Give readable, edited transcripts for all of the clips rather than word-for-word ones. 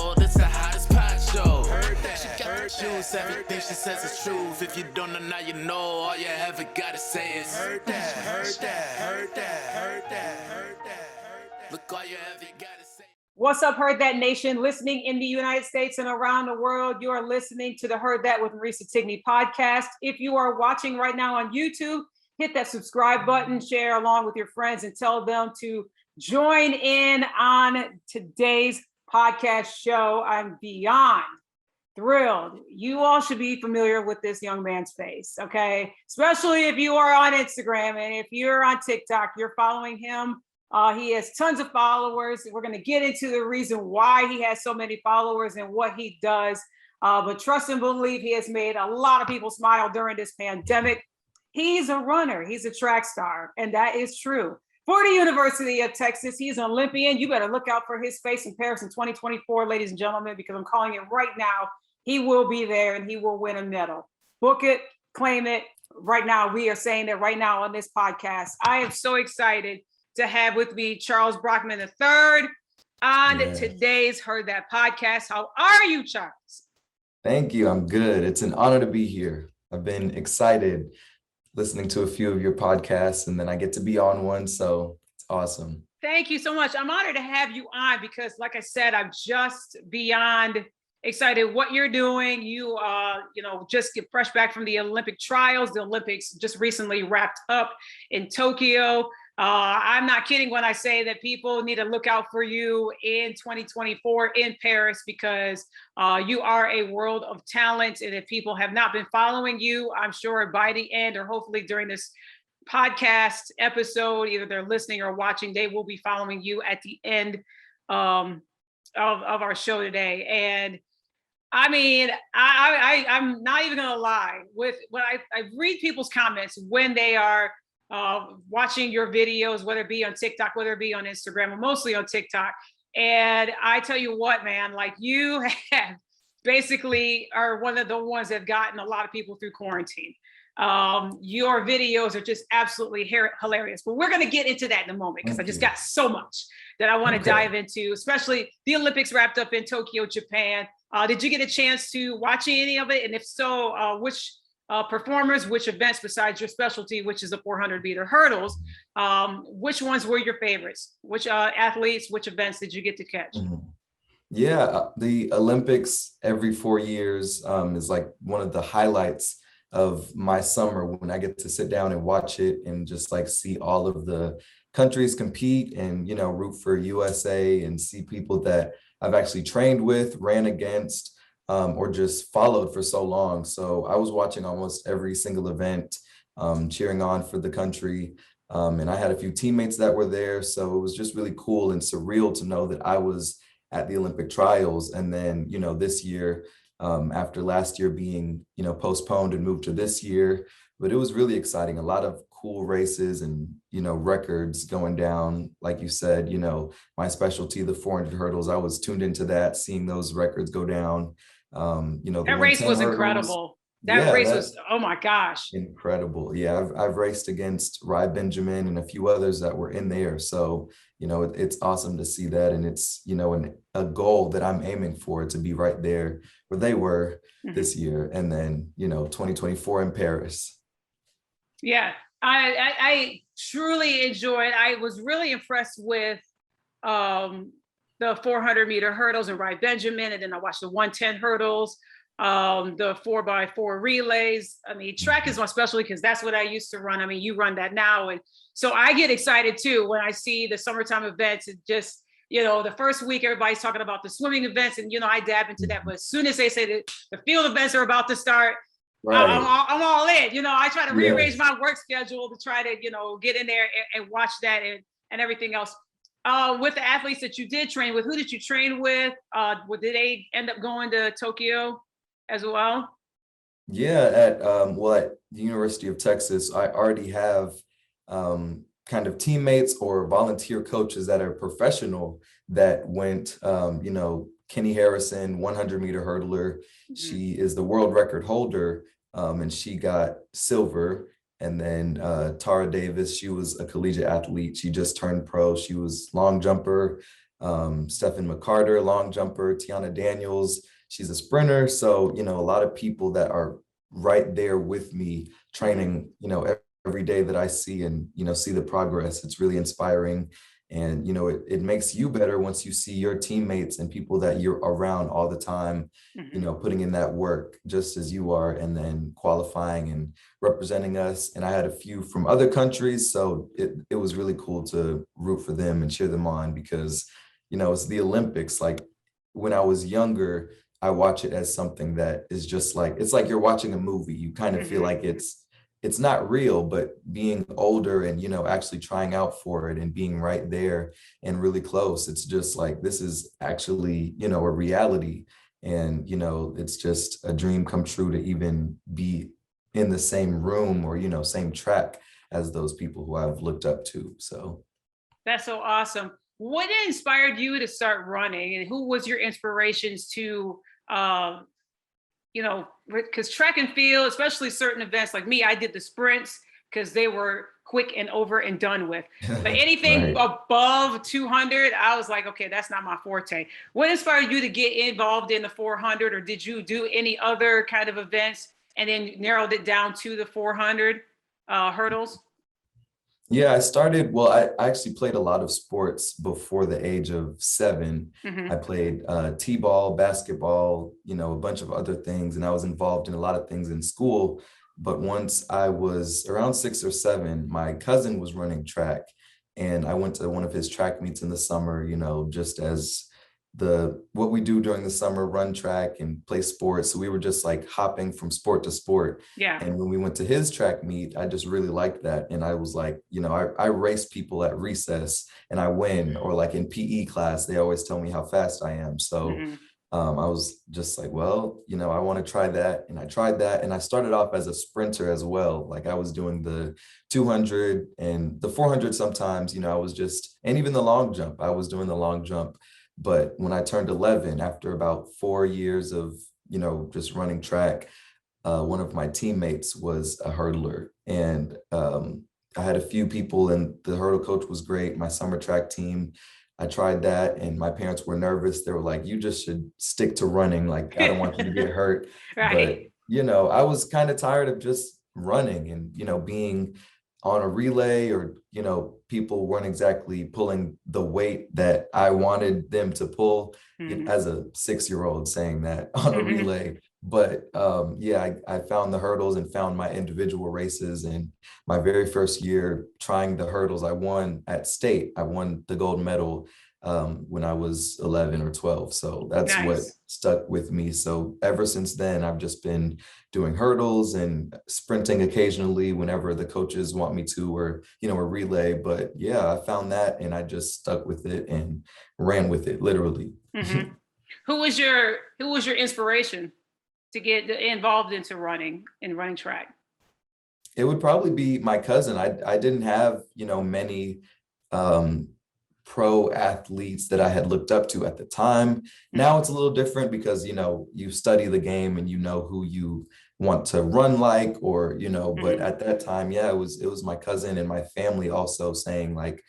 know this the hottest pot show. Heard that, she got the juice, everything she says is truth. If you don't know, now you know, all you ever gotta say is heard that, heard that, heard that, heard that, heard that. Look, all you ever gotta say. What's up, Heard That Nation? Listening in the United States and around the world, you are listening to the Heard That with Marisa Tigney podcast. If you are watching right now on YouTube, hit that subscribe button, share along with your friends, and tell them to join in on today's podcast show. I'm beyond thrilled. You all should be familiar with this young man's face, okay? Especially if you are on Instagram and if you're on TikTok, you're following him. He has tons of followers. We're going to get into the reason why he has so many followers and what he does. But trust and believe, he has made a lot of people smile during this pandemic. He's a runner. He's a track star, and that is true. For the University of Texas, he's an Olympian. You better look out for his face in Paris in 2024, ladies and gentlemen, because I'm calling it right now. He will be there and he will win a medal. Book it, claim it. Right now, we are saying that right now on this podcast. I am so excited to have with me Charles Brockman III on today's Heard That podcast. How are you, Charles? Thank you. I'm good. It's an honor to be here. I've been excited listening to a few of your podcasts, and then I get to be on one, so it's awesome. Thank you so much. I'm honored to have you on because, like I said, I'm just beyond excited what you're doing. You just get fresh back from the Olympic trials. The Olympics just recently wrapped up in Tokyo. I'm not kidding when I say that people need to look out for you in 2024 in Paris because you are a world of talent. And if people have not been following you, I'm sure by the end or hopefully during this podcast episode, either they're listening or watching, they will be following you at the end of our show today. And I mean, I'm not even going to lie. With when I read people's comments when they are watching your videos, whether it be on TikTok, whether it be on Instagram, or mostly on TikTok. And I tell you what, man, like you have basically are one of the ones that have gotten a lot of people through quarantine. Your videos are just absolutely hilarious. But we're going to get into that in a moment because I just got so much that I want to dive into, especially the Olympics wrapped up in Tokyo, Japan. Did you get a chance to watch any of it? And if so, which performers, which events besides your specialty, which is the 400-meter hurdles, which ones were your favorites? Which athletes, which events did you get to catch? Yeah, the Olympics every 4 years is like one of the highlights of my summer when I get to sit down and watch it and just like see all of the countries compete and, you know, root for USA and see people that I've actually trained with, ran against, or just followed for so long. So I was watching almost every single event, cheering on for the country. And I had a few teammates that were there. So it was just really cool and surreal to know that I was at the Olympic trials. And then, you know, this year, after last year being, you know, postponed and moved to this year, but it was really exciting. A lot of cool races and, you know, records going down. Like you said, you know, my specialty, the 400 hurdles, I was tuned into that, seeing those records go down. You know, that race was incredible. That race was, oh my gosh. Incredible. Yeah, I've raced against Rai Benjamin and a few others that were in there. So, you know, it's awesome to see that. And it's, you know, a goal that I'm aiming for to be right there where they were this year. And then, you know, 2024 in Paris. Yeah, I truly enjoyed. I was really impressed with the 400-meter hurdles and Rai Benjamin, and then I watched the 110 hurdles, the 4x4 relays. I mean, track is my specialty because that's what I used to run. I mean, you run that now, and so I get excited too when I see the summertime events. It just, you know, the first week everybody's talking about the swimming events, and you know, I dab into that. But as soon as they say that the field events are about to start, right. I'm all in. You know, I try to rearrange my work schedule to try to, you know, get in there and watch that and everything else. With the athletes that you did train with, who did you train with? Did they end up going to Tokyo as well? Yeah, at the University of Texas, I already have kind of teammates or volunteer coaches that are professional that went, you know, Kenny Harrison, 100-meter hurdler. She is the world record holder, and she got silver. And then Tara Davis, she was a collegiate athlete. She just turned pro. She was long jumper. Stephen McCarter, long jumper, Tiana Daniels, she's a sprinter. So, you know, a lot of people that are right there with me training, you know, every day that I see and, you know, see the progress. It's really inspiring. And, you know, it makes you better once you see your teammates and people that you're around all the time, you know, putting in that work just as you are, and then qualifying and representing us. And I had a few from other countries. So it was really cool to root for them and cheer them on because, you know, it's the Olympics. Like when I was younger, I watch it as something that is just like, it's like you're watching a movie. You kind of feel like it's not real, but being older and, you know, actually trying out for it and being right there and really close, it's just like, this is actually, you know, a reality. And, you know, it's just a dream come true to even be in the same room or, you know, same track as those people who I've looked up to. So That's so awesome. What inspired you to start running, and who was your inspirations to, you know, because track and field, especially certain events like me, I did the sprints because they were quick and over and done with. But anything right. above 200, I was like, okay, that's not my forte. What inspired you to get involved in the 400, or did you do any other kind of events and then narrowed it down to the 400 hurdles? Yeah, I started, well, I actually played a lot of sports before the age of 7. I Hmm. played t-ball, basketball, you know, a bunch of other things, and I was involved in a lot of things in school. But once I was around 6 or 7, my cousin was running track, and I went to one of his track meets in the summer, you know, just as what we do during the summer, run track and play sports. So we were just like hopping from sport to sport. Yeah. And when we went to his track meet, I just really liked that. And I was like, you know, I race people at recess and I win, or like in PE class, they always tell me how fast I am. So Hmm. I was just like, well, you know, I want to try that. And I tried that. And I started off as a sprinter as well. Like I was doing the 200 and the 400 sometimes, you know, I was just, and even the long jump, I was doing the long jump. But when I turned 11, after about 4 years of, you know, just running track, one of my teammates was a hurdler. And I had a few people, and the hurdle coach was great. My summer track team, I tried that, and my parents were nervous. They were like, you just should stick to running. Like, I don't want you to get hurt. But, Right. you know, I was kind of tired of just running and, you know, being on a relay, or, you know, people weren't exactly pulling the weight that I wanted them to pull, you know, Hmm. as a 6-year-old saying that on a Hmm. relay. But yeah, I found the hurdles and found my individual races. And my very first year trying the hurdles, I won at state. I won the gold medal when I was 11 or 12. So that's what Nice. stuck with me. So ever since then, I've just been doing hurdles and sprinting occasionally whenever the coaches want me to, or, you know, a relay. But yeah, I found that and I just stuck with it and ran with it, literally. Hmm. Who was your inspiration to get involved into running and running track? It would probably be my cousin. I didn't have, you know, many um, pro athletes that I had looked up to at the time. Now Hmm. it's a little different because, you know, you study the game and you know who you want to run like, or, you know, but Hmm. at that time, yeah, it was my cousin and my family also saying like,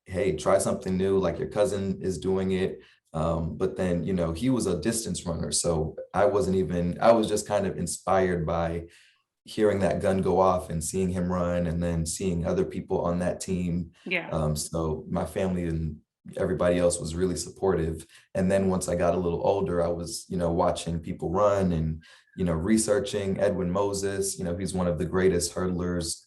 hey, try something new, like your cousin is doing it. But then, you know, he was a distance runner. So I was just kind of inspired by hearing that gun go off and seeing him run, and then seeing other people on that team. Yeah. So my family and everybody else was really supportive. And then once I got a little older, I was, you know, watching people run and, you know, researching Edwin Moses. You know, he's one of the greatest hurdlers.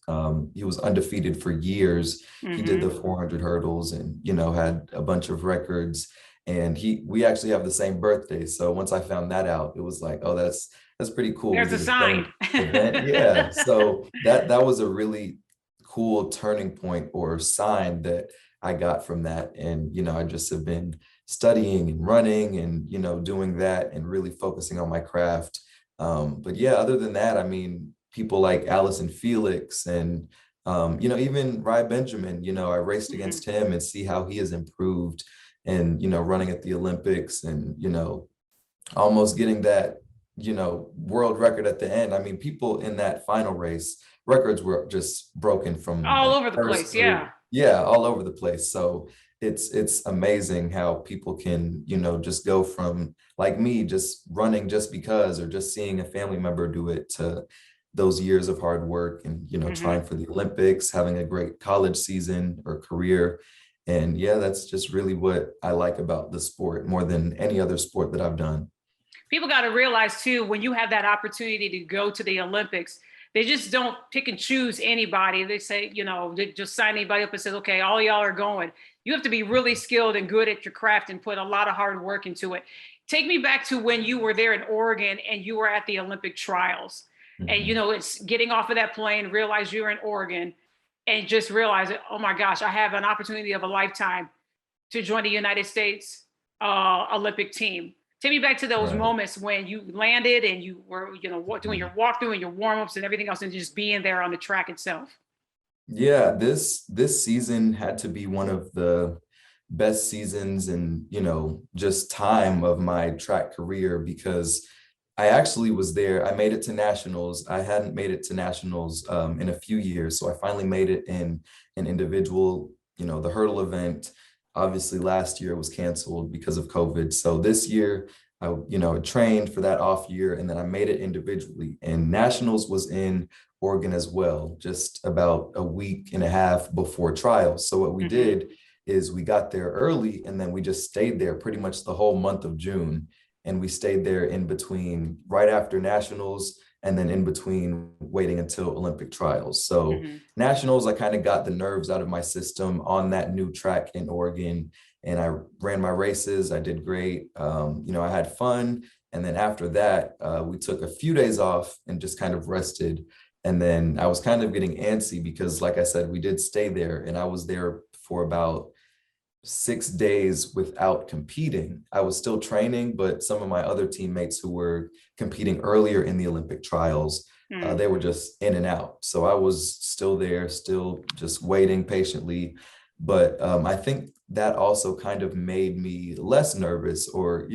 He was undefeated for years. He did the Hmm. 400 hurdles and, you know, had a bunch of records. And we actually have the same birthday. So once I found that out, it was like, oh, that's pretty cool. We There's a did the sign. same event. Yeah. So that was a really cool turning point or sign that I got from that. And, you know, I just have been studying and running and, you know, doing that and really focusing on my craft. But yeah, other than that, I mean, people like Allison Felix and, you know, even Rai Benjamin, you know, I raced Mhm. against him and see how he has improved and, you know, running at the Olympics and, you know, almost getting that, you know, world record at the end. I mean, people in that final race, records were just broken from All like over the place. first Yeah. through, yeah, all over the place. So it's amazing how people can, just go from like me, just running just because, or just seeing a family member do it, to those years of hard work and, Mhm. trying for the Olympics, having a great college season or career. And yeah, that's just really what I like about the sport more than any other sport that I've done. People got to realize too, when you have that opportunity to go to the Olympics, they just don't pick and choose anybody. They say, they just sign anybody up and says, okay, all y'all are going. You have to be really skilled and good at your craft and put a lot of hard work into it. Take me back to when you were there in Oregon and you were at the Olympic trials. And Mhm. it's getting off of that plane, realize you're in Oregon, and just realize, oh my gosh, I have an opportunity of a lifetime to join the United States Olympic team. Take me back to those Right. moments when you landed and you were, doing your walkthrough and your warm ups and everything else, and just being there on the track itself. Yeah, this season had to be one of the best seasons and, just time of my track career, because I actually was there. I made it to nationals. I hadn't made it to nationals in a few years. So I finally made it in an individual, the hurdle event. Obviously last year was canceled because of COVID. So this year I, trained for that off year, and then I made it individually, and nationals was in Oregon as well, just about a week and a half before trials. So what we Hmm. did is we got there early, and then we just stayed there pretty much the whole month of June. And we stayed there in between, right after nationals, and then in between waiting until Olympic trials. So Hmm. nationals, I kind of got the nerves out of my system on that new track in Oregon, and I ran my races. I did great. I had fun. And then after that, we took a few days off and just kind of rested. And then I was kind of getting antsy because, like I said, we did stay there, and I was there for about 6 days without competing. I was still training, but some of my other teammates who were competing earlier in the Olympic trials, Hmm. they were just in and out. So I was still there, still just waiting patiently. But I think that also kind of made me less nervous, or,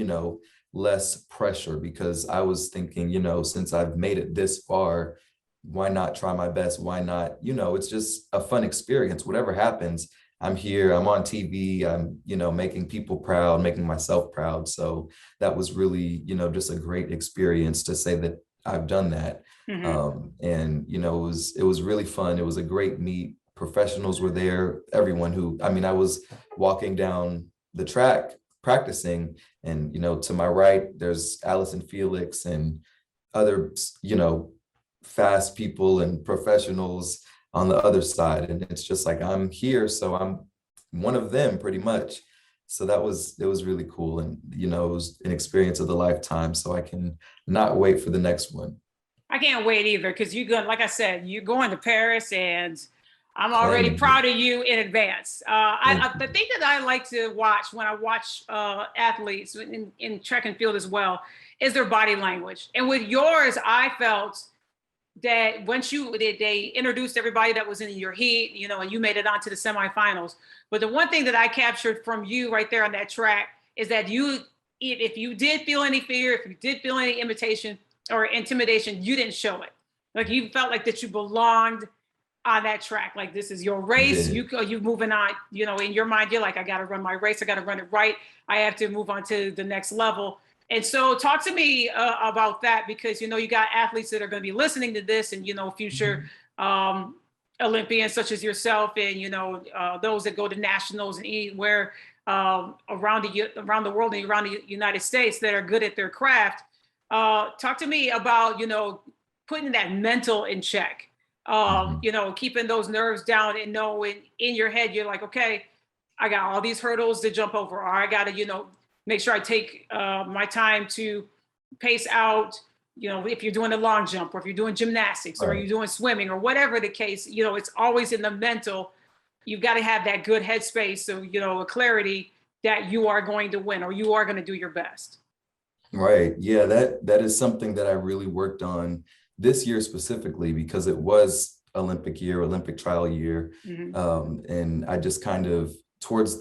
less pressure, because I was thinking, since I've made it this far, why not try my best? Why not? It's just a fun experience. Whatever happens, I'm here, I'm on TV, I'm, making people proud, making myself proud. So that was really, just a great experience to say that I've done that. Hmm. And, it was really fun. It was a great meet. Professionals were there, everyone who, I was walking down the track practicing, and, to my right, there's Allison Felix and other, fast people and professionals on the other side. And it's just like, I'm here, so I'm one of them pretty much. So it was really cool. And, it was an experience of the lifetime. So I can not wait for the next one. I can't wait either, because you're going, like I said, you're going to Paris, and I'm already Claiming it. proud of you in advance. Thank The you. thing that I like to watch when I watch athletes in track and field as well is their body language. And with yours, I felt that once they introduced everybody that was in your heat, and you made it onto the semifinals. But the one thing that I captured from you right there on that track is that if you did feel any fear, if you did feel any imitation or intimidation, you didn't show it. Like, you felt like that you belonged on that track. Like, this is your I race. did. You moving on. In your mind, you're like, I got to run my race. I got to run it right. I have to move on to the next level. And so, talk to me about that, because you got athletes that are going to be listening to this, and future Mhm. um, Olympians such as yourself, and those that go to nationals and anywhere around the world and around the United States that are good at their craft. Talk to me about putting that mental in check. Mhm. Keeping those nerves down, and knowing in your head you're like, okay, I got all these hurdles to jump over, or I got to make sure I take my time to pace out. If you're doing a long jump, or if you're doing gymnastics, or Right. you're doing swimming, or whatever the case, it's always in the mental. You've got to have that good headspace, so a clarity that you are going to win, or you are going to do your best. Right. Yeah, that is something that I really worked on this year specifically, because it was Olympic year, Olympic trial year. Mhm. And I just kind of, towards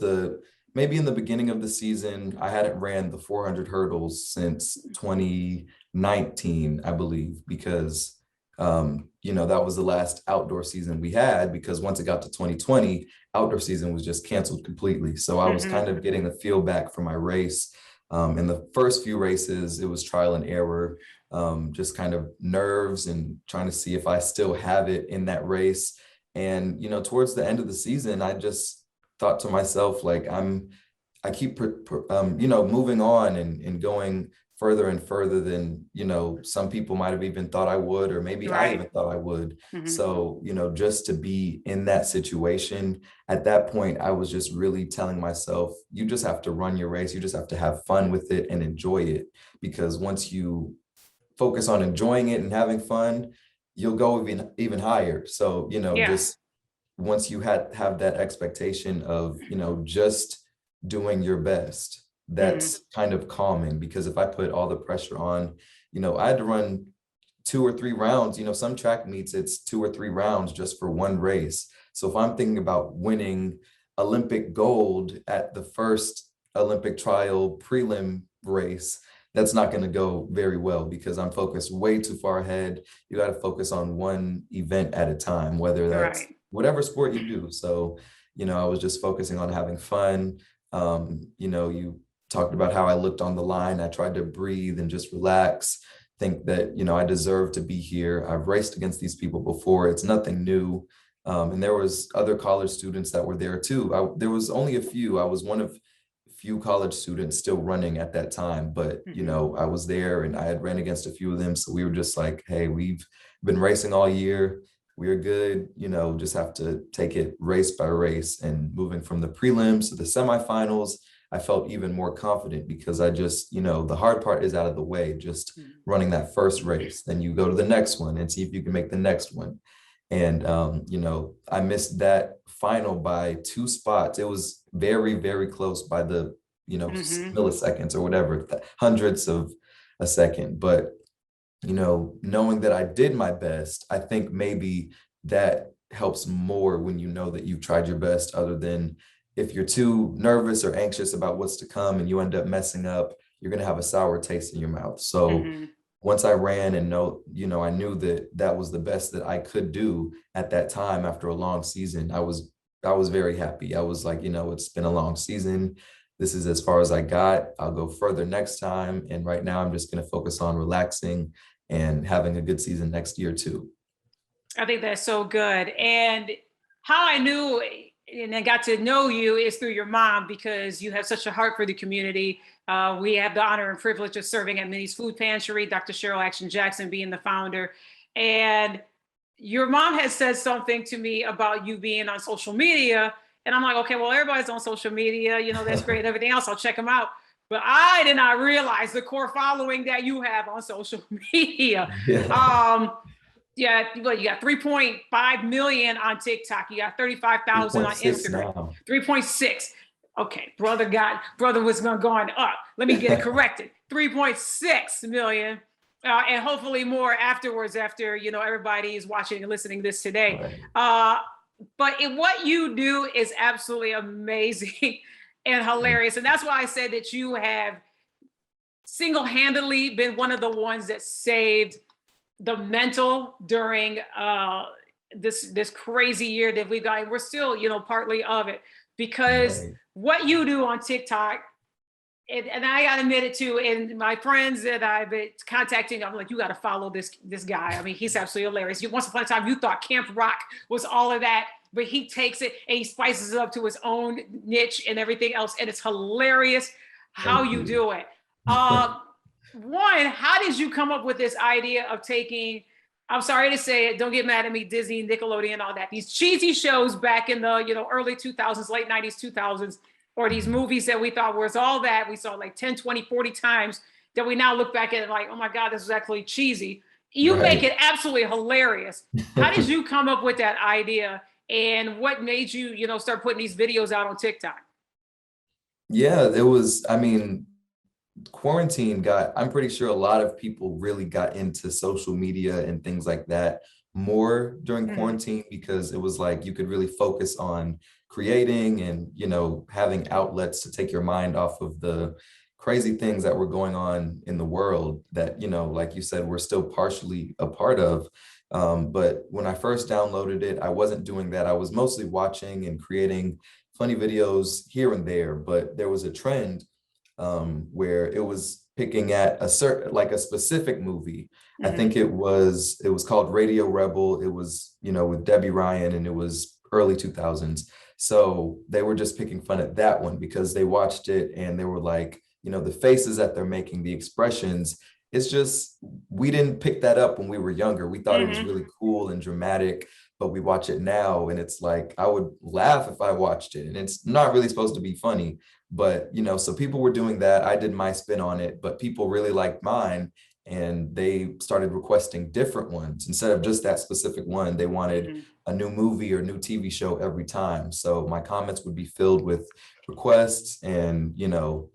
maybe in the beginning of the season, I hadn't ran the 400 hurdles since 2019, I believe, because That was the last outdoor season we had, because once it got to 2020, outdoor season was just canceled completely. So I was kind of getting the feel back for my race. In the first few races, it was trial and error, just kind of nerves and trying to see if I still have it in that race. And, towards the end of the season, I just thought to myself, like, I keep, moving on and going further and further than, some people might have even thought I would, or maybe I even thought I would. So, just to be in that situation at that point, I was just really telling myself, you just have to run your race. You just have to have fun with it and enjoy it. Because once you focus on enjoying it and having fun, you'll go even higher. So, just once you have that expectation of, just doing your best, that's kind of calming. Because if I put all the pressure on, I had to run 2 or 3 rounds, some track meets, it's 2 or 3 rounds just for one race. So if I'm thinking about winning Olympic gold at the first Olympic trial prelim race, that's not going to go very well, because I'm focused way too far ahead. You got to focus on one event at a time, whether that's whatever sport you do. So, I was just focusing on having fun. You talked about how I looked on the line. I tried to breathe and just relax, think that, I deserve to be here. I've raced against these people before. It's nothing new. And there was other college students that were there too. There was only a few. I was one of few college students still running at that time, but I was there and I had ran against a few of them. So we were just like, hey, we've been racing all year. We're good, just have to take it race by race. And moving from the prelims to the semifinals, I felt even more confident, because I just, the hard part is out of the way, just running that first race. Then you go to the next one and see if you can make the next one. And, I missed that final by 2 spots. It was very, very close by the, milliseconds or whatever, hundredths of a second. But, knowing that I did my best, I think maybe that helps more when you know that you've tried your best, other than if you're too nervous or anxious about what's to come and you end up messing up, you're going to have a sour taste in your mouth. So once I ran and I knew that that was the best that I could do at that time after a long season, I was very happy. I was like, it's been a long season. This is as far as I got. I'll go further next time. And right now I'm just going to focus on relaxing and having a good season next year too. I think that's so good. And how I knew and I got to know you is through your mom, because you have such a heart for the community. We have the honor and privilege of serving at Minnie's Food Pantry, Dr. Cheryl Action Jackson being the founder. And your mom has said something to me about you being on social media. And I'm like, okay, well, everybody's on social media, that's great. Everything else, I'll check them out. But I did not realize the core following that you have on social media. You got 3.5 million on TikTok. You got 35,000 on Instagram. 3.6. Okay, brother was going up. Let me get it corrected. 3.6 million. And hopefully more afterwards, after, everybody is watching and listening to this today. But what you do is absolutely amazing and hilarious. And that's why I said that you have single-handedly been one of the ones that saved the mental during this crazy year that we've got. We're still, partly of it, because what you do on TikTok, and I got to admit it too, and my friends that I've been contacting, I'm like, you got to follow this guy. I mean, he's absolutely hilarious. Once upon a time, you thought Camp Rock was all of that, but he takes it and he spices it up to his own niche and everything else. And it's hilarious how you do it. One, how did you come up with this idea of taking, I'm sorry to say it, don't get mad at me, Disney, Nickelodeon, all that, these cheesy shows back in the, early 2000s, late 90s, 2000s, or these movies that we thought was all that we saw like 10, 20, 40 times, that we now look back at it like, oh my God, this is actually cheesy. You make it absolutely hilarious. How did you come up with that idea? And what made you, start putting these videos out on TikTok? Yeah, quarantine I'm pretty sure a lot of people really got into social media and things like that more during quarantine, because it was like you could really focus on creating and, having outlets to take your mind off of the crazy things that were going on in the world that, you know, like you said, we're still partially a part of. But when I first downloaded it, I wasn't doing that. I was mostly watching and creating funny videos here and there, but there was a trend where it was picking at a certain, like a specific movie. I Mhm. think it was called Radio Rebel. It was, you know, with Debbie Ryan, and it was early 2000s. So they were just picking fun at that one because they watched it and they were like, you know, the faces that they're making, the expressions, it's just, we didn't pick that up when we were younger. We thought it was Mhm. really cool and dramatic, but we watch it now and it's like, I would laugh if I watched it. And it's not really supposed to be funny, but, you know, so people were doing that. I did my spin on it, but people really liked mine. And they started requesting different ones instead of just that specific one. They wanted Mhm. a new movie or new TV show every time. So my comments would be filled with requests. And, you know,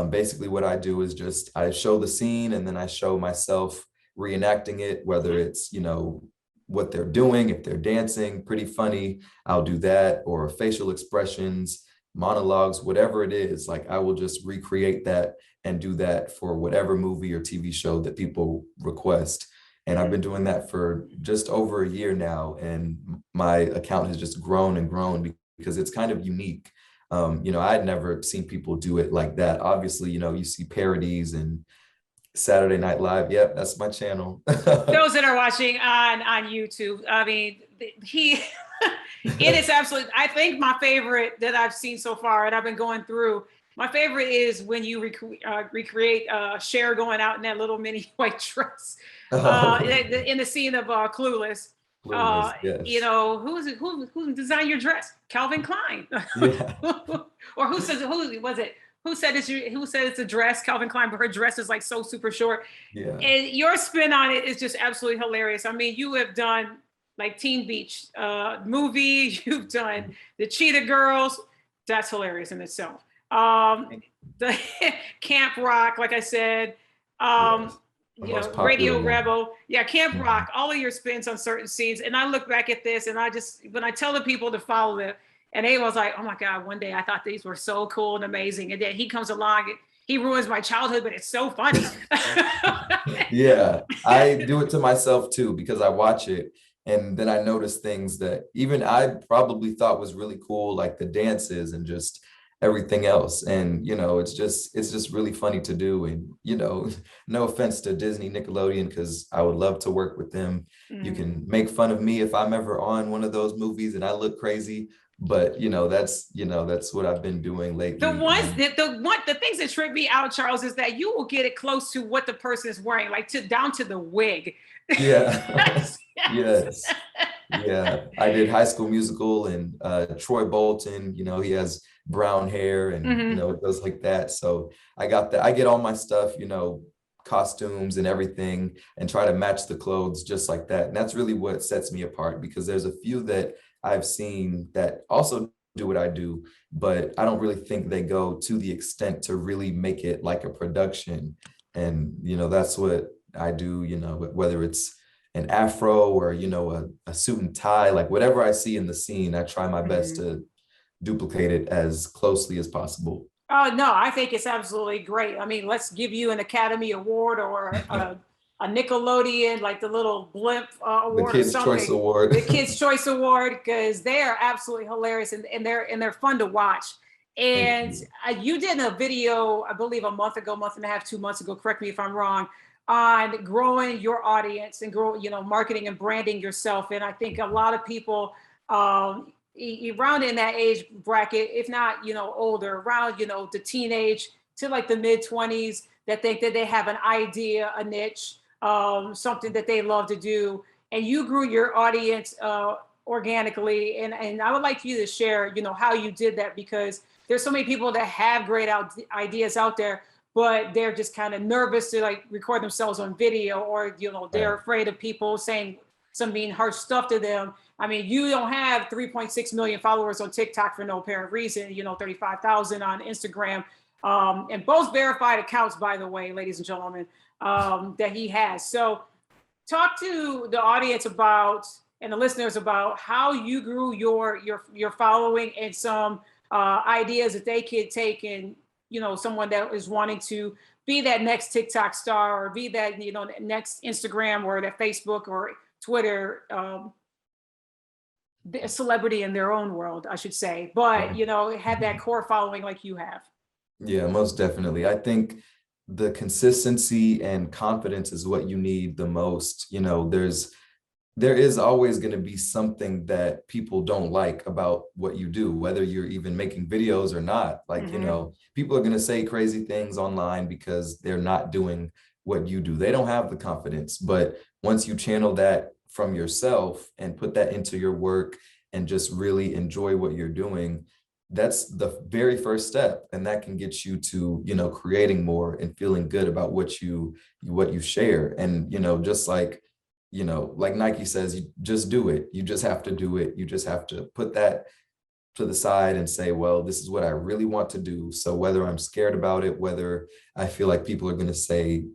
basically what I do is just I show the scene and then I show myself reenacting it, whether it's, you know, what they're doing, if they're dancing, pretty funny, I'll do that, or facial expressions, monologues, whatever it is, like I will just recreate that and do that for whatever movie or TV show that people request. And I've Mhm. been doing that for just over a year now, and my account has just grown and grown because it's kind of unique. You know, I had never seen people do it like that. Obviously, you know, you see parodies and Saturday Night Live. Yep, that's my channel. Those that are watching on YouTube, I mean, he it is absolutely. I think my favorite that I've seen so far, and I've been going through. My favorite is when you recreate Cher going out in that little mini white dress Oh, in the scene of Clueless. Uh, clueless. you Yes. know, who designed your dress? Calvin Klein. Yeah. Or who was it? Who said it's a dress? Calvin Klein, but her dress is like so super short. Yeah. And your spin on it is just absolutely hilarious. I mean, you have done like Teen Beach movie, you've done the Cheetah Girls. That's hilarious in itself. The Camp Rock, like I said, um, Yes. The most popular Radio one. Rebel, yeah, Camp Mhm. Rock. All of your spins on certain scenes, and I look back at this, and I just when I tell the people to follow it, and they was like, "Oh my God!" One day I thought these were so cool and amazing, and then he comes along, and he ruins my childhood, but it's so funny. Yeah, I do it to myself too because I watch it and then I notice things that even I probably thought was really cool, like the dances and just everything else. And you know, it's just really funny to do. And you know, no offense to Disney, Nickelodeon, because I would love to work with them. You Mm. can make fun of me if I'm ever on one of those movies and I look crazy, but that's what I've been doing The lately. ones And that the things that trip me out, Charles, is that you will get it close to what the person is wearing, like to down to the wig. yeah, Yes, yes. yes. Yeah, I did High School Musical and Troy Bolton, you know, he has brown hair and, you Mhm. know, it goes like that. So I got that. I get all my stuff, you know, costumes and everything and try to match the clothes just like that. And that's really what sets me apart because there's a few that I've seen that also do what I do, but I don't really think they go to the extent to really make it like a production. And, you know, that's what I do, you know, whether it's an afro or a suit and tie, like whatever I see in the scene, I try my best Mhm. to duplicate it as closely as possible. Oh no, I think it's absolutely great. I mean, let's give you an Academy Award or a Nickelodeon, like the little blimp The award or Kids' Choice something, Award. the Kids Choice Award, because they are absolutely hilarious and they're fun to watch. Thank And you. you did a video, I believe, a month ago, month and a half, 2 months ago. Correct me if I'm wrong. On growing your audience and marketing and branding yourself. And I think a lot of people around in that age bracket, if not, older, around, the teenage to like the mid 20s that think that they have an idea, a niche, something that they love to do. And you grew your audience organically. And I would like you to share, how you did that because there's so many people that have great ideas out there, but they're just kind of nervous to like record themselves on video or, they're Right. afraid of people saying some mean, harsh stuff to them. I mean, you don't have 3.6 million followers on TikTok for no apparent reason, 35,000 on Instagram, and both verified accounts, by the way, ladies and gentlemen, that he has. So talk to the audience about and the listeners about how you grew your following and some ideas that they could take and someone that is wanting to be that next TikTok star or be that, next Instagram or that Facebook or Twitter, a celebrity in their own world, I should say, but, have that core following like you have. Yeah, most definitely. I think the consistency and confidence is what you need the most. There is always going to be something that people don't like about what you do, whether you're even making videos or not. Like, people are going to say crazy things online because they're not doing what you do. They don't have the confidence. But once you channel that from yourself and put that into your work and just really enjoy what you're doing, that's the very first step. And that can get you to, creating more and feeling good about what you share. And, just like Nike says, you just do it. You just have to do it. You just have to put that to the side and say, well, this is what I really want to do. So whether I'm scared about it, whether I feel like people are going to say,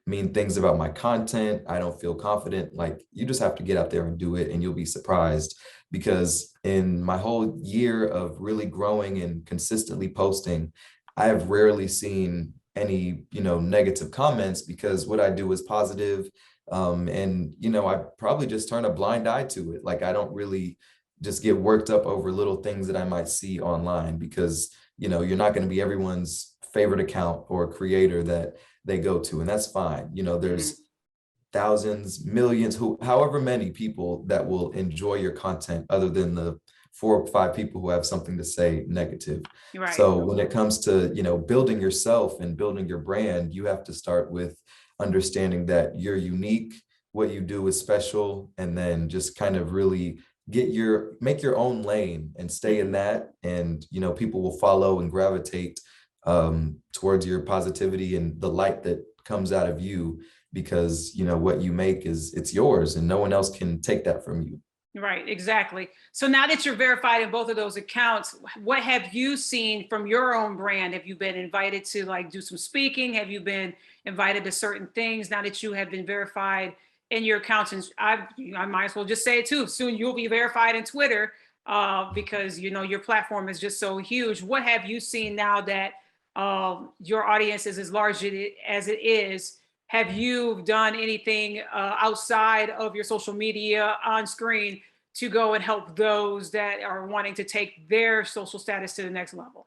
mean things about my content, I don't feel confident, like you just have to get out there and do it and you'll be surprised. Because in my whole year of really growing and consistently posting, I have rarely seen any, negative comments because what I do is positive. And, I probably just turn a blind eye to it. Like I don't really just get worked up over little things that I might see online because, you're not going to be everyone's favorite account or creator that they go to, and that's fine. There's thousands, millions, however many people that will enjoy your content other than the 4 or 5 people who have something to say negative. Right. So when it comes to, building yourself and building your brand, you have to start with understanding that you're unique, what you do is special, and then just kind of really make your own lane and stay in that. And, people will follow and gravitate towards your positivity and the light that comes out of you because, what you make it's yours and no one else can take that from you. Right, exactly. So now that you're verified in both of those accounts, what have you seen from your own brand? Have you been invited to do some speaking? Have you been invited to certain things now that you have been verified in your accounts? And I might as well just say it too. Soon you'll be verified in Twitter because your platform is just so huge. What have you seen now that your audience is as large as it is? Have you done anything outside of your social media on screen to go and help those that are wanting to take their social status to the next level?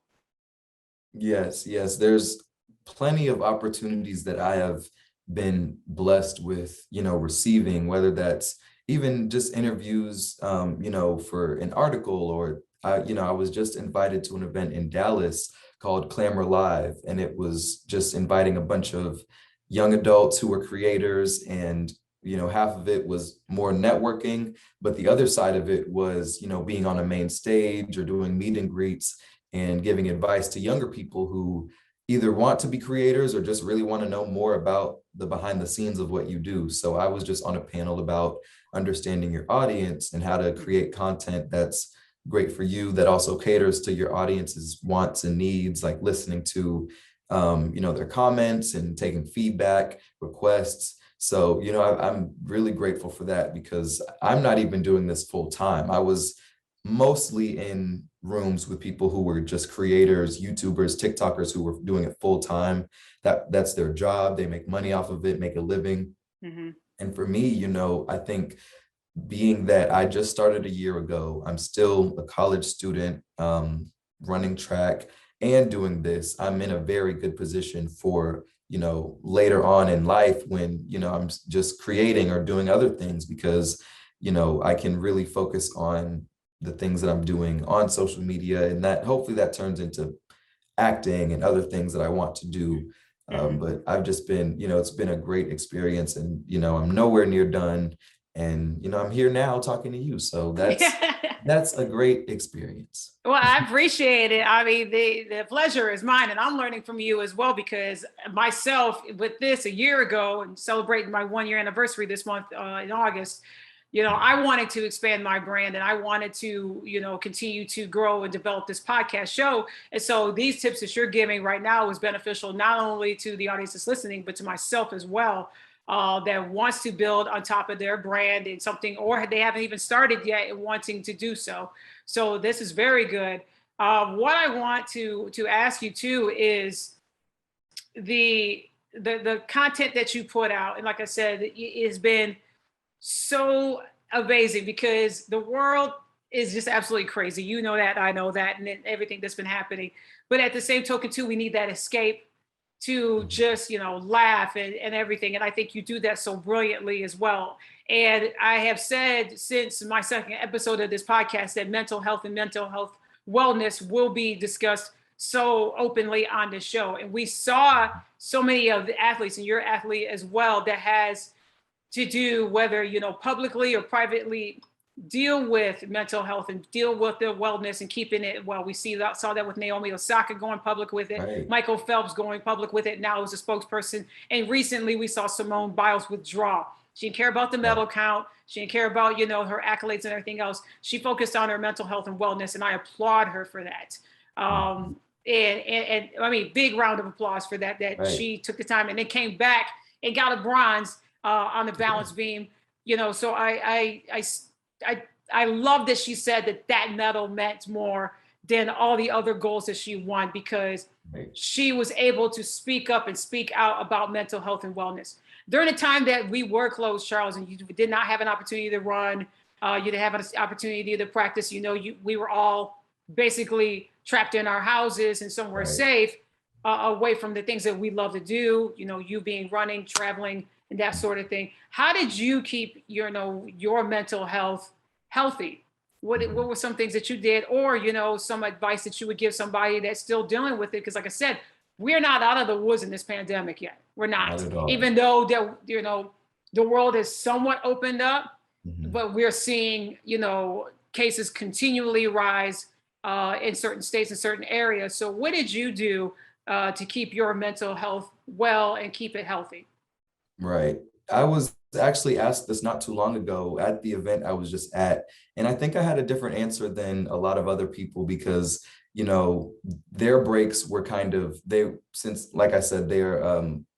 Yes, there's plenty of opportunities that I have been blessed with, receiving, whether that's even just interviews, for an article or, I was just invited to an event in Dallas called Clamor Live, and it was just inviting a bunch of young adults who were creators, and half of it was more networking, but the other side of it was being on a main stage or doing meet and greets and giving advice to younger people who either want to be creators or just really want to know more about the behind the scenes of what you do. So I was just on a panel about understanding your audience and how to create content that's great for you, that also caters to your audience's wants and needs, like listening to their comments and taking feedback, requests. So, I'm really grateful for that because I'm not even doing this full time. I was mostly in rooms with people who were just creators, YouTubers, TikTokers who were doing it full time. That's their job. They make money off of it, make a living. And for me, I think being that I just started a year ago, I'm still a college student, running track and doing this, I'm in a very good position for, later on in life when, I'm just creating or doing other things because, I can really focus on the things that I'm doing on social media, and that hopefully that turns into acting and other things that I want to do. But I've just been, it's been a great experience, and, I'm nowhere near done. And, I'm here now talking to you. So that's a great experience. Well, I appreciate it. I mean, the pleasure is mine, and I'm learning from you as well, because myself with this a year ago and celebrating my 1-year anniversary this month in August, I wanted to expand my brand and I wanted to, continue to grow and develop this podcast show. And so these tips that you're giving right now is beneficial, not only to the audience that's listening, but to myself as well, that wants to build on top of their brand and something, or they haven't even started yet and wanting to do so. So this is very good. What I want to ask you too is the content that you put out, and like I said, it has been so amazing because the world is just absolutely crazy. You know that, I know that, and then everything that's been happening. But at the same token, too, we need that escape to Mhm. just, laugh and everything. And I think you do that so brilliantly as well. And I have said since my second episode of this podcast that mental health and mental health wellness will be discussed so openly on the show. And we saw so many of the athletes, and your athlete as well, that has to do whether publicly or privately deal with mental health and deal with their wellness and keeping it well. We saw that with Naomi Osaka going public with it, Right. Michael Phelps going public with it now as a spokesperson, and recently we saw Simone Biles withdraw. She didn't care about the Right. medal count. She didn't care about her accolades and everything else. She focused on her mental health and wellness, and I applaud her for that. Mhm. And I mean, big round of applause for that. That Right. she took the time and then came back and got a bronze on the Yeah. balance beam. So I love that she said that medal meant more than all the other goals that she won because Right. she was able to speak up and speak out about mental health and wellness during the time that we were closed, Charles, and you did not have an opportunity to run. You didn't have an opportunity to practice. We were all basically trapped in our houses and somewhere Right. safe, away from the things that we love to do. You being running, traveling, and that sort of thing. How did you keep your mental health healthy? What Mhm. were some things that you did, or some advice that you would give somebody that's still dealing with it? Because, like I said, we're not out of the woods in this pandemic yet. We're Not not, at all. even though the world has somewhat opened up, Mhm. but we're seeing cases continually rise in certain states and certain areas. So, what did you do to keep your mental health well and keep it healthy? Right. I was actually asked this not too long ago at the event I was just at, and I think I had a different answer than a lot of other people because, you know, their breaks were since, like I said, they're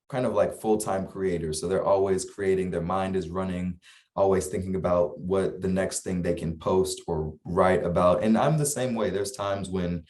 kind of like full-time creators. So they're always creating, their mind is running, always thinking about what the next thing they can post or write about. And I'm the same way. There's times when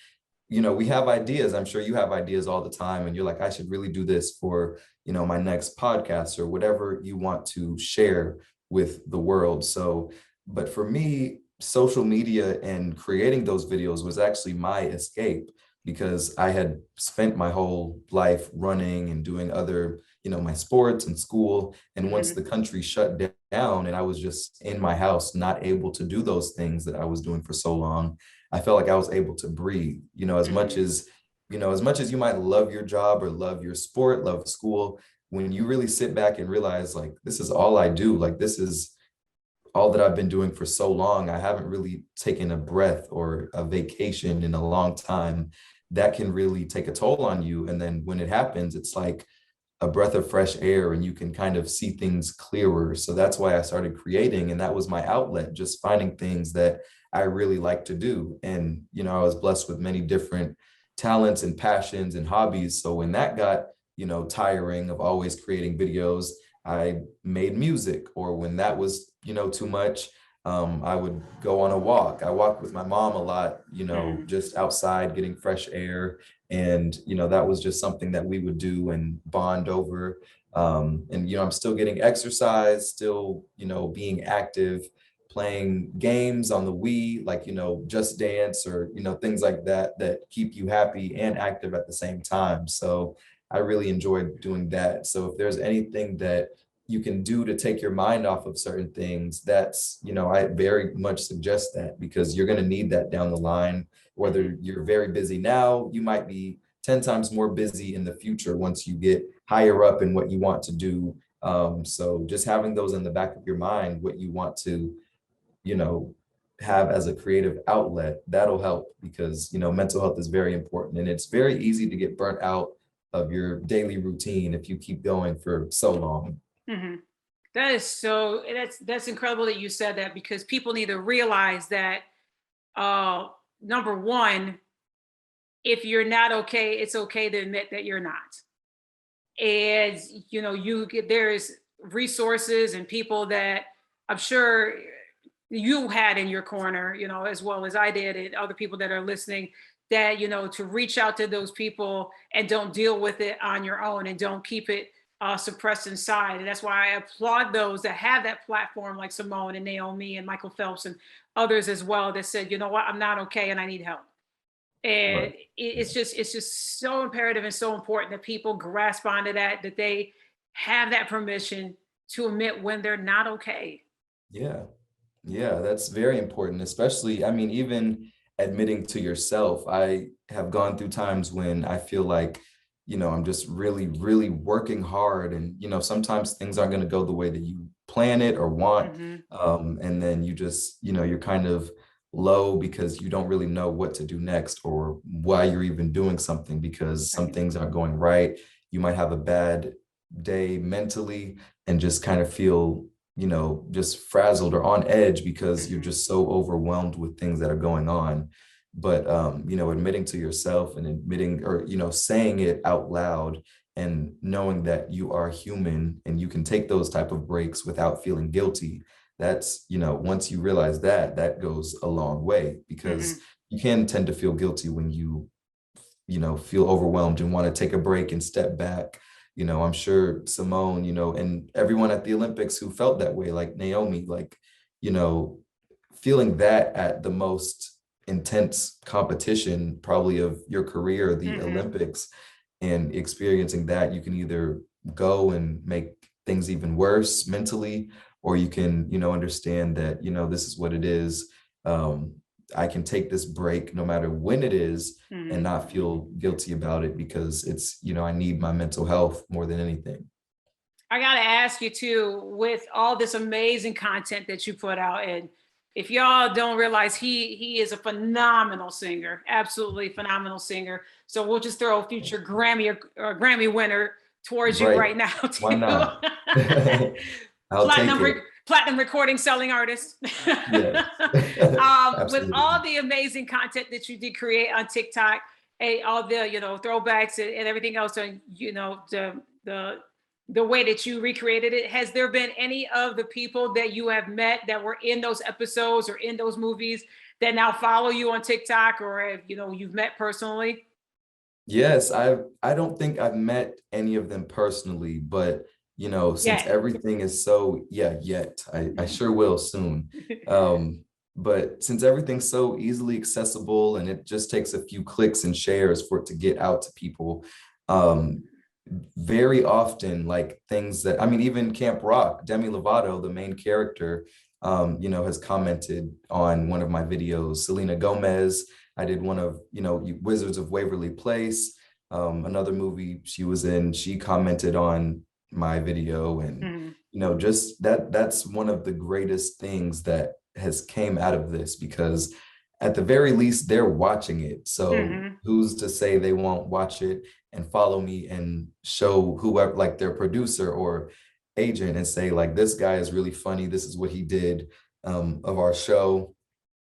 we have ideas. I'm sure you have ideas all the time, and you're like, I should really do this for, my next podcast or whatever you want to share with the world. So, but for me, social media and creating those videos was actually my escape because I had spent my whole life running and doing other, my sports and school. And once Mhm. the country shut down and I was just in my house, not able to do those things that I was doing for so long, I felt like I was able to breathe, Mhm. as much as you might love your job or love your sport, love school, when you really sit back and realize like, this is all I do, like, this is all that I've been doing for so long. I haven't really taken a breath or a vacation in a long time. That can really take a toll on you. And then when it happens, it's like a breath of fresh air and you can kind of see things clearer. So that's why I started creating. And that was my outlet, just finding things that I really like to do. And, I was blessed with many different talents and passions and hobbies. So when that got, tiring of always creating videos, I made music. Or when that was, too much, I would go on a walk. I walked with my mom a lot, Mhm. just outside getting fresh air, and that was just something that we would do and bond over. And I'm still getting exercise, still being active, playing games on the Wii, like Just Dance, or things like that that keep you happy and active at the same time. So I really enjoyed doing that. So if there's anything that you can do to take your mind off of certain things, that's, I very much suggest that, because you're going to need that down the line. Mhm. Whether you're very busy now, you might be 10 times more busy in the future once you get higher up in what you want to do. So just having those in the back of your mind, what you want to, you know, have as a creative outlet, that'll help, because, mental health is very important, and it's very easy to get burnt out of your daily routine if you keep going for so long. Mhm. That's incredible that you said that because people need to realize that uh number one, if you're not okay, it's okay to admit that you're not. And there's resources and people that I'm sure you had in your corner, as well as I did, and other people that are listening, that, to reach out to those people and don't deal with it on your own and don't keep it suppressed inside. And that's why I applaud those that have that platform, like Simone and Naomi and Michael Phelps and others as well, that said, you know what, I'm not okay and I need help. And Right. it's just so imperative and so important that people grasp onto that they have that permission to admit when they're not okay. Yeah. Yeah, that's very important, especially, I mean, even admitting to yourself. I have gone through times when I feel like, I'm just really, really working hard. And, sometimes things aren't going to go the way that you plan it or want. Hmm. And then you just, you're kind of low because you don't really know what to do next or why you're even doing something because some Right. things aren't going right. You might have a bad day mentally and just kind of feel just frazzled or on edge because you're Hmm. just so overwhelmed with things that are going on. But admitting to yourself and admitting or saying it out loud and knowing that you are human and you can take those type of breaks without feeling guilty. That's, once you realize that, that goes a long way because Hmm. you can tend to feel guilty when feel overwhelmed and want to take a break and step back. I'm sure Simone, and everyone at the Olympics who felt that way, like Naomi, like, you know, feeling that at the most intense competition probably of your career, the Hmm. Olympics, and experiencing that, you can either go and make things even worse mentally, or you can, understand that, this is what it is. Um, I can take this break no matter when it is and Hmm. not feel guilty about it because it's, I need my mental health more than anything. I got to ask you too, with all this amazing content that you put out, and if y'all don't realize, he is a phenomenal singer, absolutely phenomenal singer. So we'll just throw a future Grammy winner towards you Right. right now Why too. not? I'll take it. Platinum recording selling artist. Yes. With all Absolutely. the amazing content that you did create on TikTok, all the throwbacks and everything else, and the way that you recreated it, has there been any of the people that you have met that were in those episodes or in those movies that now follow you on TikTok, or you've met personally? Yes, I don't think I've met any of them personally, but since Yeah. everything is so, yeah, yet I sure will soon. But since everything's so easily accessible and it just takes a few clicks and shares for it to get out to people, um, very often like things that, I mean, even Camp Rock, Demi Lovato, the main character, has commented on one of my videos. Selena Gomez, I did one of, Wizards of Waverly Place, another movie she was in, she commented on my video. And, Mhm. just that's one of the greatest things that has came out of this because at the very least, they're watching it. So Mhm. who's to say they won't watch it and follow me and show whoever, like their producer or agent, and say like, this guy is really funny. This is what he did of our show.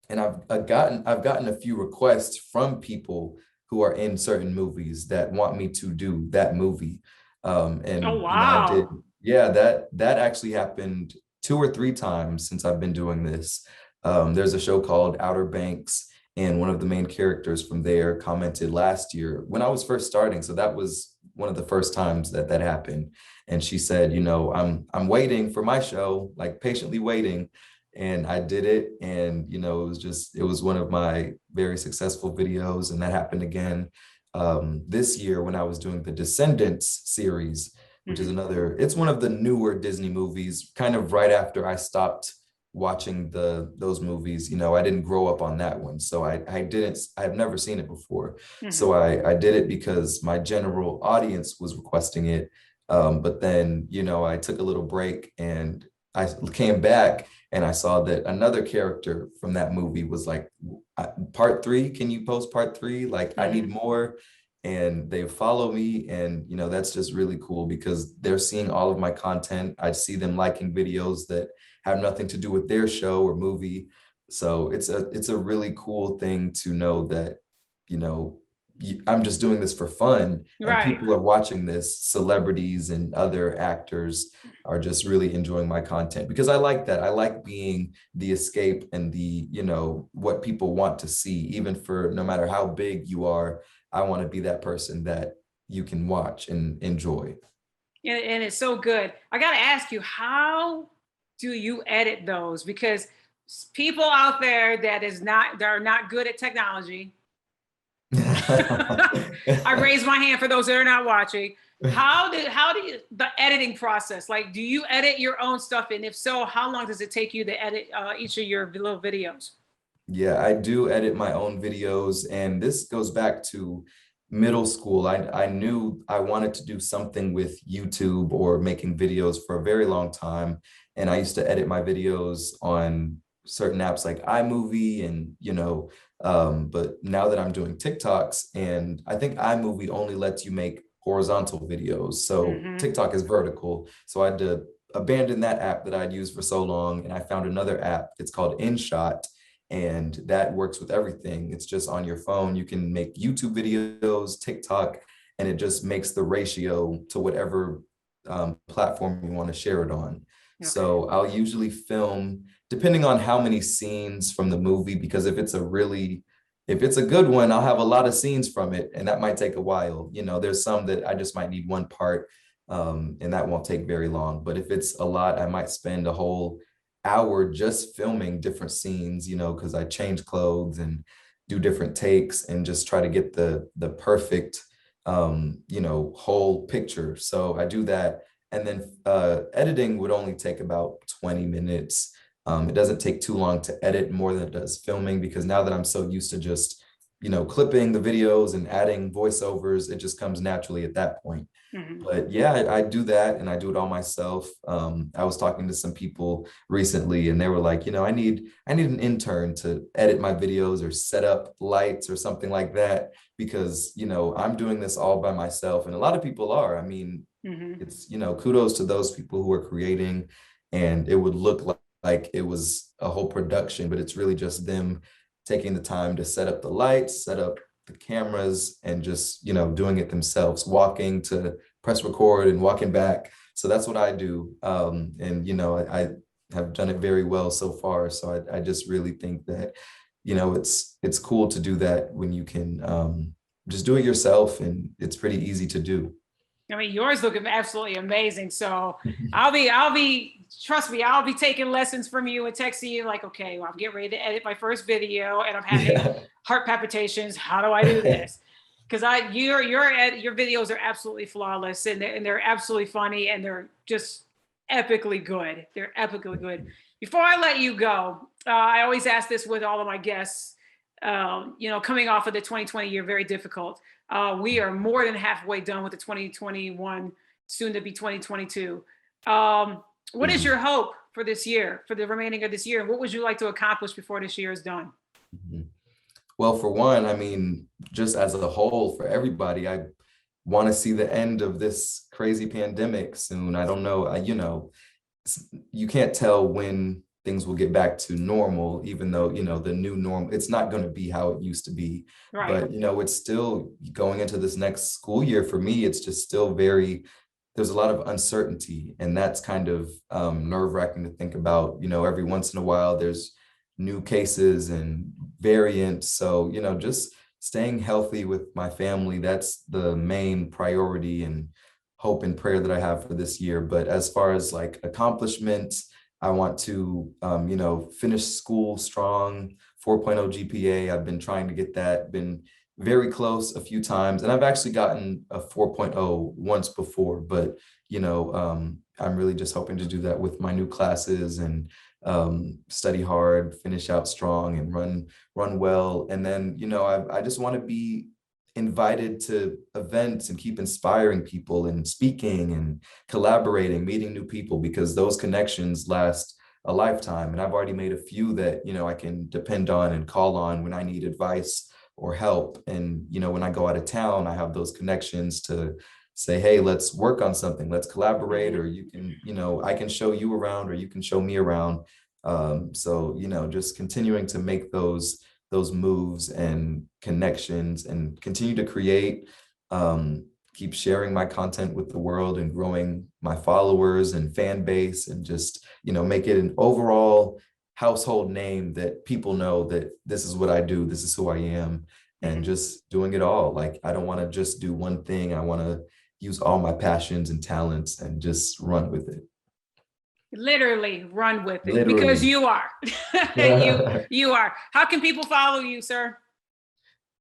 And I've gotten a few requests from people who are in certain movies that want me to do that movie. Oh And I did, wow. yeah, that actually happened 2 or 3 times since I've been doing this. There's a show called Outer Banks, and one of the main characters from there commented last year when I was first starting. So that was one of the first times that that happened. And she said, I'm waiting for my show, like patiently waiting. And I did it. And, it was one of my very successful videos. And that happened again this year when I was doing the Descendants series, which is Mhm. it's one of the newer Disney movies, kind of right after I stopped watching those movies. I didn't grow up on that one. So I've never seen it before. So Mhm. I did it because my general audience was requesting it. But then, I took a little break and I came back and I saw that another character from that movie was like, part three, can you post part three? Like, I need Mhm. more. And they follow me. And, that's just really cool because they're seeing all of my content. I see them liking videos that have nothing to do with their show or movie. So it's a really cool thing to know that, you know, I'm just doing this for fun, and Right. people are watching this. Celebrities and other actors are just really enjoying my content because I like that. I like being the escape and the, what people want to see, even for no matter how big you are. I want to be that person that you can watch and enjoy. And it's so good. I got to ask you, how do you edit those? Because people out there that are not good at technology. I raise my hand for those that are not watching. How do you, the editing process? Like, do you edit your own stuff? And if so, how long does it take you to edit each of your little videos? Yeah, I do edit my own videos, and this goes back to middle school. I knew I wanted to do something with YouTube or making videos for a very long time, and I used to edit my videos on certain apps like iMovie and but now that I'm doing TikToks, and I think iMovie only lets you make horizontal videos, so Mm-hmm. TikTok is vertical. So I had to abandon that app that I'd used for so long, and I found another app. It's called InShot, and that works with everything. It's just on your phone. You can make YouTube videos, TikTok, and it just makes the ratio to whatever platform you want to share it on. Okay. So I'll usually film depending on how many scenes from the movie, because if it's a good one, I'll have a lot of scenes from it, and that might take a while. There's some that I just might need one part, and that won't take very long. But if it's a lot, I might spend a whole hour just filming different scenes, because I change clothes and do different takes and just try to get the perfect whole picture. So I do that. And then editing would only take about 20 minutes. It doesn't take too long to edit, more than it does filming, because now that I'm so used to just clipping the videos and adding voiceovers, it just comes naturally at that point. Mm-hmm. But yeah, I do that, and I do it all myself. I was talking to some people recently, and they were like, I need an intern to edit my videos or set up lights or something like that, because I'm doing this all by myself, and a lot of people are. I mean, Mm-hmm. it's kudos to those people who are creating, and it would look like it was a whole production, but it's really just them taking the time to set up the lights, set up the cameras, and just doing it themselves, walking to press record and walking back. So that's what I do. And I have done it very well so far. So I just really think that it's cool to do that when you can just do it yourself, and it's pretty easy to do. I mean, yours look absolutely amazing. So trust me, I'll be taking lessons from you and texting you like, okay, well, I'm getting ready to edit my first video and I'm having Yeah. heart palpitations. How do I do this? Because your videos are absolutely flawless, and they're absolutely funny, and they're just epically good. They're epically good. Before I let you go, I always ask this with all of my guests. Coming off of the 2020 year, very difficult. We are more than halfway done with the 2021, soon to be 2022. What is Mhm. your hope for this year, for the remaining of this year? And what would you like to accomplish before this year is done? Mhm. Well, for one, I mean, just as a whole, for everybody, I want to see the end of this crazy pandemic soon. I don't know, you can't tell when things will get back to normal, even though, the new normal, it's not going to be how it used to be. Right. But, it's still going into this next school year. For me, it's just still there's a lot of uncertainty, and that's kind of nerve-wracking to think about. Every once in a while, there's new cases and variants. So, just staying healthy with my family, that's the main priority and hope and prayer that I have for this year. But as far as like accomplishments, I want to, finish school strong, 4.0 GPA. I've been trying to get that, been very close a few times. And I've actually gotten a 4.0 once before, but, I'm really just hoping to do that with my new classes and study hard, finish out strong, and run well. And then, I just want to be invited to events and keep inspiring people and speaking and collaborating, meeting new people, because those connections last a lifetime. And I've already made a few that, I can depend on and call on when I need advice or help. And, when I go out of town, I have those connections to say, hey, let's work on something, let's collaborate, Mhm. or you can, I can show you around, or you can show me around. So, just continuing to make those those moves and connections and continue to create, keep sharing my content with the world and growing my followers and fan base, and just, make it an overall household name that people know that this is what I do, this is who I am, and just doing it all. Like, I don't want to just do one thing. I want to use all my passions and talents and just run with it. Literally run with it, Literally. because you are. you are. How can people follow you, sir?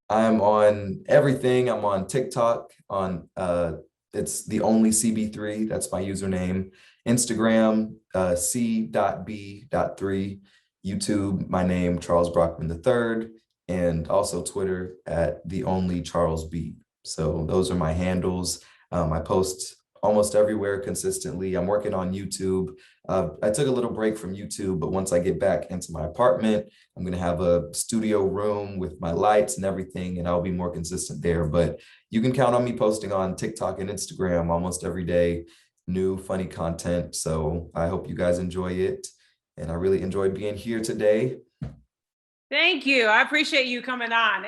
I'm on everything. I'm on TikTok, it's the only CB3. That's my username. Instagram, C.B.3. YouTube, my name, Charles Brockman III, and also Twitter at the only Charles B. So those are my handles. I post almost everywhere consistently. I'm working on YouTube. I took a little break from YouTube, but once I get back into my apartment, I'm going to have a studio room with my lights and everything, and I'll be more consistent there. But you can count on me posting on TikTok and Instagram almost every day, new funny content. So I hope you guys enjoy it. And I really enjoyed being here today. Thank you. I appreciate you coming on.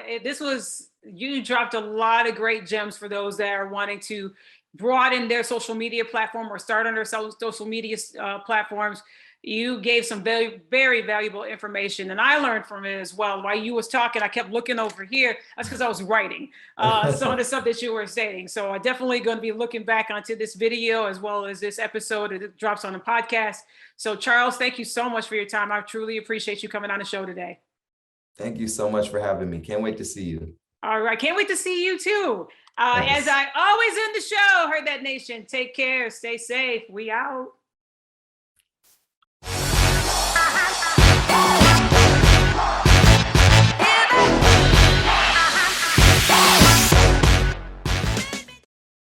You dropped a lot of great gems for those that are wanting to broaden their social media platform or start on their social media platforms. You gave some very, very valuable information, and I learned from it as well. While you was talking, I kept looking over here. That's because I was writing some of the stuff that you were saying. So I'm definitely going to be looking back onto this video as well as this episode that drops on the podcast. So Charles, thank you so much for your time. I truly appreciate you coming on the show today. Thank you so much for having me. Can't wait to see you. All right. Can't wait to see you too. Nice. As I always end the show, Heard That Nation, take care, stay safe. We out.